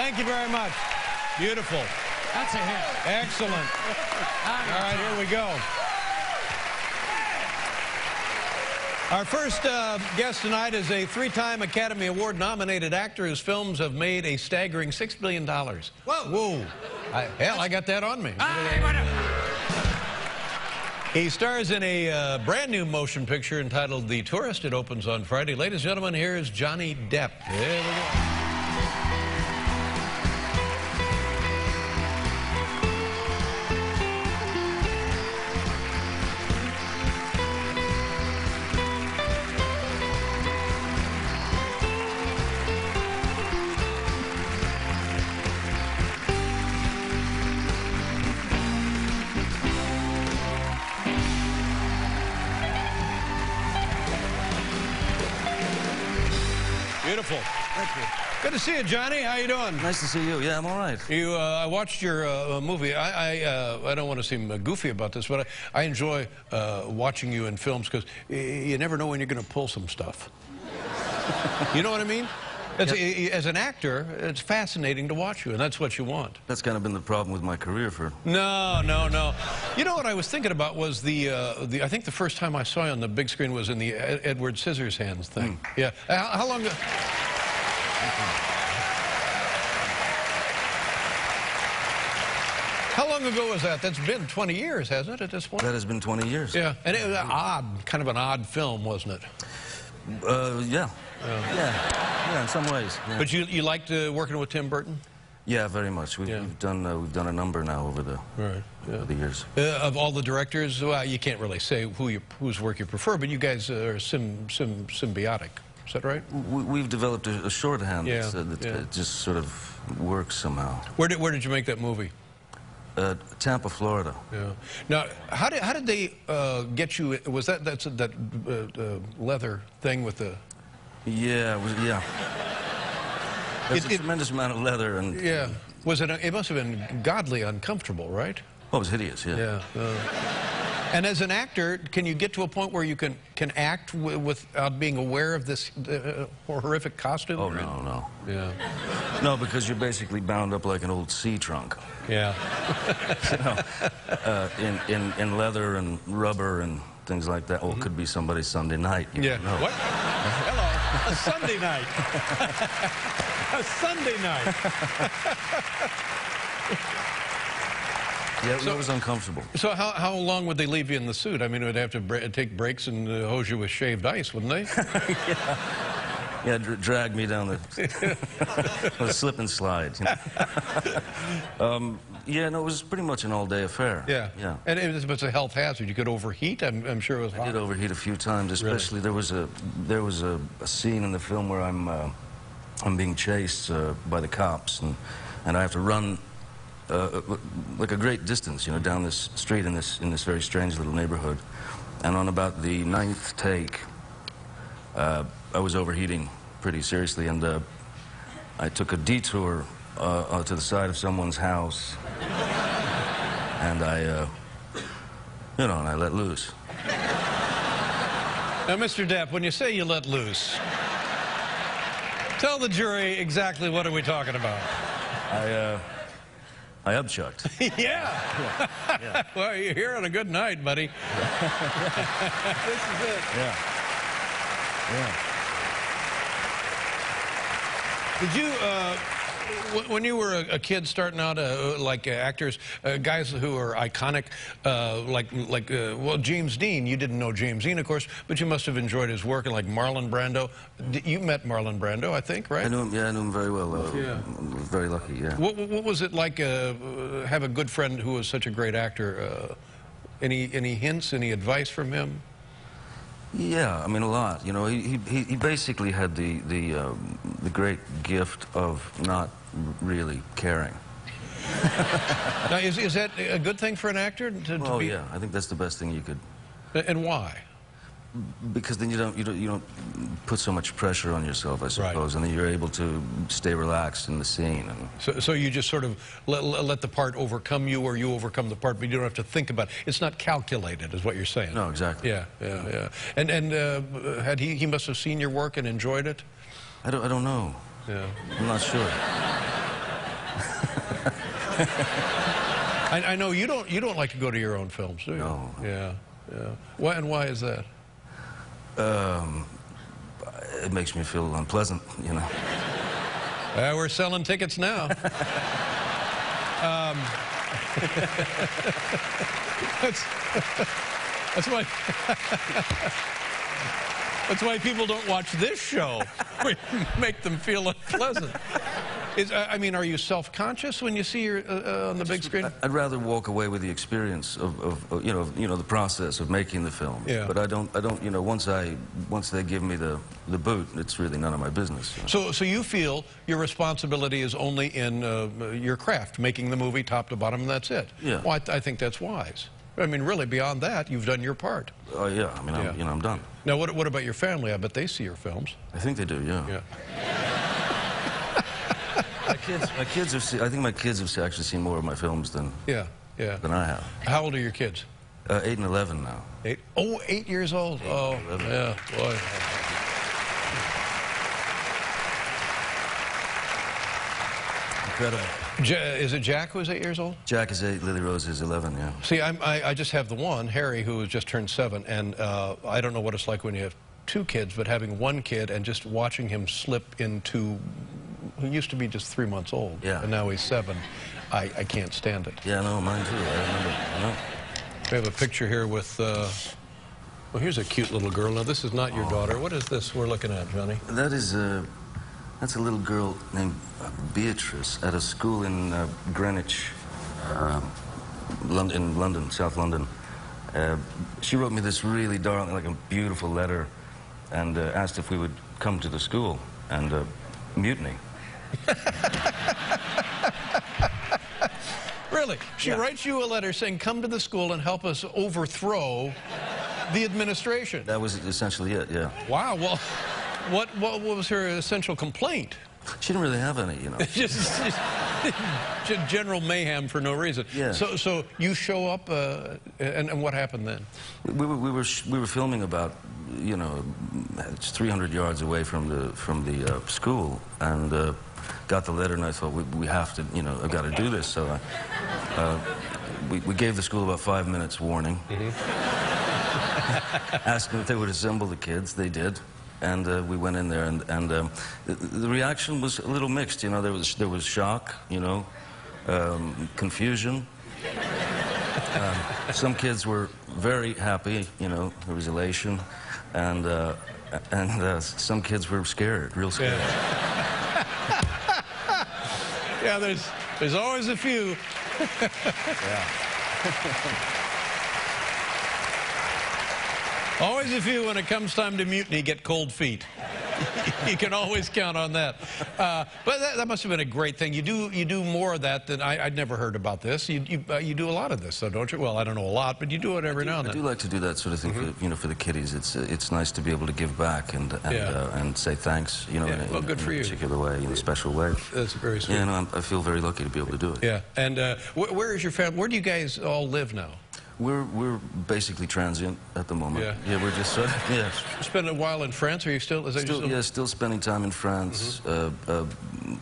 Thank you very much. Beautiful. That's a hit. Excellent. All right, here we go. Our first guest tonight is a three-time Academy Award-nominated actor whose films have made a staggering $6 billion. Whoa. Hell, I got that on me. He stars in a brand-new motion picture entitled The Tourist. It opens on Friday. Ladies and gentlemen, here is Johnny Depp. Here we go. Beautiful. Thank you. Good to see you, Johnny. How you doing? Nice to see you. Yeah, I'm all right. I watched your movie. I don't want to seem goofy about this, but I enjoy watching you in films because you never know when you're going to pull some stuff. You know what I mean? As an actor, it's fascinating to watch you, and that's what you want. That's kind of been the problem with my career for... No. You know what I was thinking about was I think the first time I saw you on the big screen was in the Edward Scissorhands thing. Yeah. How long ago? How long ago was that? That's been 20 years, hasn't it, at this point? That has been 20 years. Yeah. And it was kind of an odd film, wasn't it? Yeah, in some ways. Yeah. But you liked working with Tim Burton? Yeah, very much. We've done a number now over the years. Of all the directors, well, you can't really say whose work you prefer, but you guys are symbiotic. Is that right? We've developed a shorthand that just sort of works somehow. Where did you make that movie? Tampa, Florida. Yeah. Now, how did they get you? Was that leather thing with the? Yeah, There's a tremendous amount of leather and. Yeah. Was it? It must have been godly uncomfortable, right? Oh, it was hideous. Yeah. And as an actor, can you get to a point where you can act without being aware of this horrific costume? Oh, no. Yeah. No, because you're basically bound up like an old sea trunk. Yeah. In leather and rubber and things like that. Oh, it could be somebody's Sunday night. Yeah. What? Hello. A Sunday night. A Sunday night. Yeah, it was uncomfortable. So how long would they leave you in the suit? I mean, it would have to take breaks and hose you with shaved ice, wouldn't they? Yeah, drag me down the slip and slide. You know? Yeah, no, it was pretty much an all-day affair. Yeah. And it was a health hazard. You could overheat. I'm sure it was hot. I did overheat a few times, especially there was a scene in the film where I'm being chased by the cops, and I have to run like a great distance, you know, down this street in this very strange little neighborhood. And on about the 9th take, I was overheating pretty seriously, and I took a detour to the side of someone's house, and I let loose. Now, Mr. Depp, when you say you let loose, tell the jury exactly what are we talking about. I upchucked. Yeah. Well, you're here on a good night, buddy. This is it. Yeah. Did you, when you were a kid starting out, like actors, guys who are iconic, well, James Dean, you didn't know James Dean, of course, but you must have enjoyed his work, like Marlon Brando. You met Marlon Brando, I think, right? I knew him, I knew him very well. Very lucky, yeah. What was it like have a good friend who was such a great actor? Any hints, any advice from him? Yeah, I mean, a lot. You know, he basically had the great gift of not really caring. Now, is that a good thing for an actor? Oh, yeah, I think that's the best thing you could. And why? Because then you don't put so much pressure on yourself, I suppose, and then you're able to stay relaxed in the scene. And so you just sort of let the part overcome you, or you overcome the part, but you don't have to think about it. It's not calculated, is what you're saying. No, exactly. Yeah. And he must have seen your work and enjoyed it. I don't know. Yeah. I'm not sure. I know you don't like to go to your own films, do you? No. Yeah. Why is that? It makes me feel unpleasant, you know. We're selling tickets now. That's why. That's why people don't watch this show. We make them feel unpleasant. I mean, are you self-conscious when you see your on the big screen? I'd rather walk away with the experience of you know the process of making the film. Yeah. But I don't you know once they give me the boot, it's really none of my business. You know? So you feel your responsibility is only in your craft, making the movie top to bottom, and that's it. Yeah. Well, I think that's wise. I mean, really, beyond that, you've done your part. Oh yeah. I mean, Yeah. I'm done. Now, what about your family? I bet they see your films. I think they do. Yeah. Yeah. My kids have seen, I think my kids have actually seen more of my films than Yeah. I have. How old are your kids? 8 and 11 now. 8. Oh, 8 years old. Oh, 11. yeah, boy. Incredible. Is it Jack who's 8 years old? Jack is 8, Lily Rose is 11, yeah. See, I just have the one, Harry, who has just turned 7, and I don't know what it's like when you have 2 kids, but having 1 kid and just watching him slip into, he used to be just 3 months old, Yeah. and now he's 7, I can't stand it. Yeah, no, mine too. I remember. I know. We have a picture here with, well, here's a cute little girl. Now, this is not your daughter. What is this we're looking at, Johnny? That is that's a little girl named Beatrice at a school in Greenwich, in London, South London. She wrote me this really darling, like a beautiful letter, and asked if we would come to the school and mutiny. Really? She writes you a letter saying, come to the school and help us overthrow the administration. That was essentially it, yeah. Wow, well, what was her essential complaint? She didn't really have any, you know. just general mayhem for no reason. Yeah. So you show up, and what happened then? We were filming about, you know, it's 300 yards away from the school, and got the letter, and I thought we have to, you know, I've got to do this. So we gave the school about 5 minutes warning. Asked them if they would assemble the kids. They did. And we went in there, and the reaction was a little mixed. You know, there was shock, you know, confusion. Some kids were very happy, you know, there was elation, and some kids were scared, real scared. Yeah, there's always a few. Yeah. Always a few when it comes time to mutiny get cold feet. You can always count on that. But that must have been a great thing. You do more of that than I'd never heard about this. You do a lot of this, though, don't you? Well, I don't know a lot, but you do it every now and then. I do like to do that sort of thing, for, you know, for the kiddies. It's nice to be able to give back and say thanks, you know, in a particular way, in a special way. That's very sweet. Yeah, no, I feel very lucky to be able to do it. Yeah, and where is your family? Where do you guys all live now? We're basically transient at the moment. Yeah, we're just yeah. Spend a while in France. Are you still? Still spending time in France,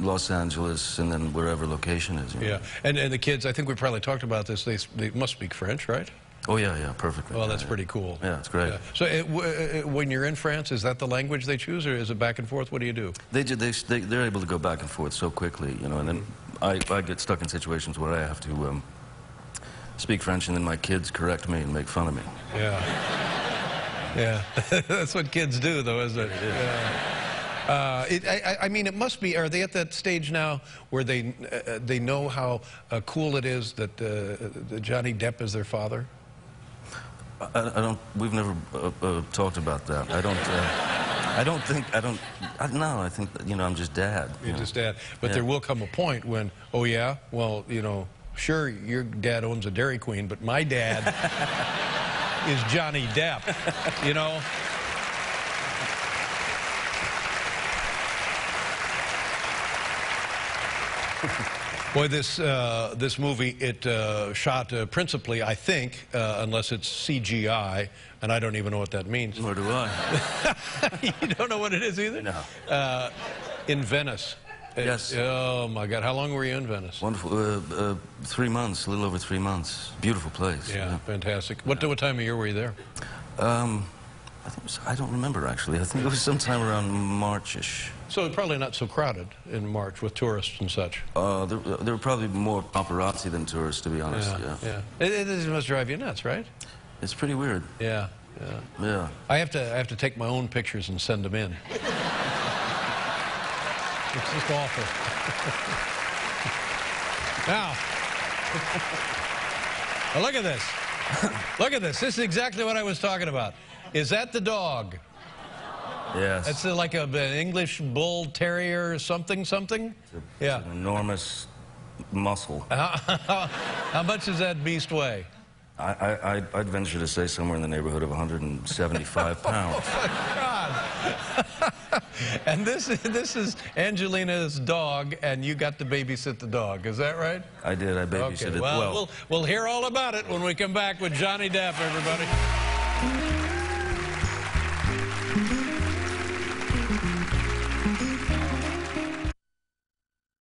Los Angeles, and then wherever location is. You know? Yeah, and the kids. I think we probably talked about this. They must speak French, right? Oh yeah, perfectly. Well, that's pretty cool. Yeah, it's great. Yeah. So when you're in France, is that the language they choose, or is it back and forth? What do you do? They're able to go back and forth so quickly, you know, and then I get stuck in situations where I have to speak French, and then my kids correct me and make fun of me. Yeah. Yeah. That's what kids do, though, isn't it? I mean, it must be. Are they at that stage now where they know how cool it is that Johnny Depp is their father? I don't. We've never talked about that. I think that, you know, I'm just dad. You're just dad. But there will come a point when, oh yeah, well, you know, sure, your dad owns a Dairy Queen, but my dad is Johnny Depp, you know? Boy, this movie, it shot principally, I think, unless it's CGI, and I don't even know what that means. Nor do I. You don't know what it is either? No. In Venice. Yes. Oh, my God. How long were you in Venice? Wonderful. 3 months, a little over 3 months. Beautiful place. Yeah, fantastic. What time of year were you there? I think it was, I don't remember, actually. I think it was sometime around March-ish. So probably not so crowded in March with tourists and such. There were probably more paparazzi than tourists, to be honest. Yeah. It must drive you nuts, right? It's pretty weird. Yeah. I have to take my own pictures and send them in. It's just awful. Now, look at this. Look at this. This is exactly what I was talking about. Is that the dog? Yes. That's like an English bull terrier or something? It's an enormous muscle. How much does that beast weigh? I'd venture to say somewhere in the neighborhood of 175 pounds. Oh, my God. And this is Angelina's dog, and you got to babysit the dog. Is that right? I did. I babysitted it. Well, we'll hear all about it when we come back with Johnny Depp, everybody.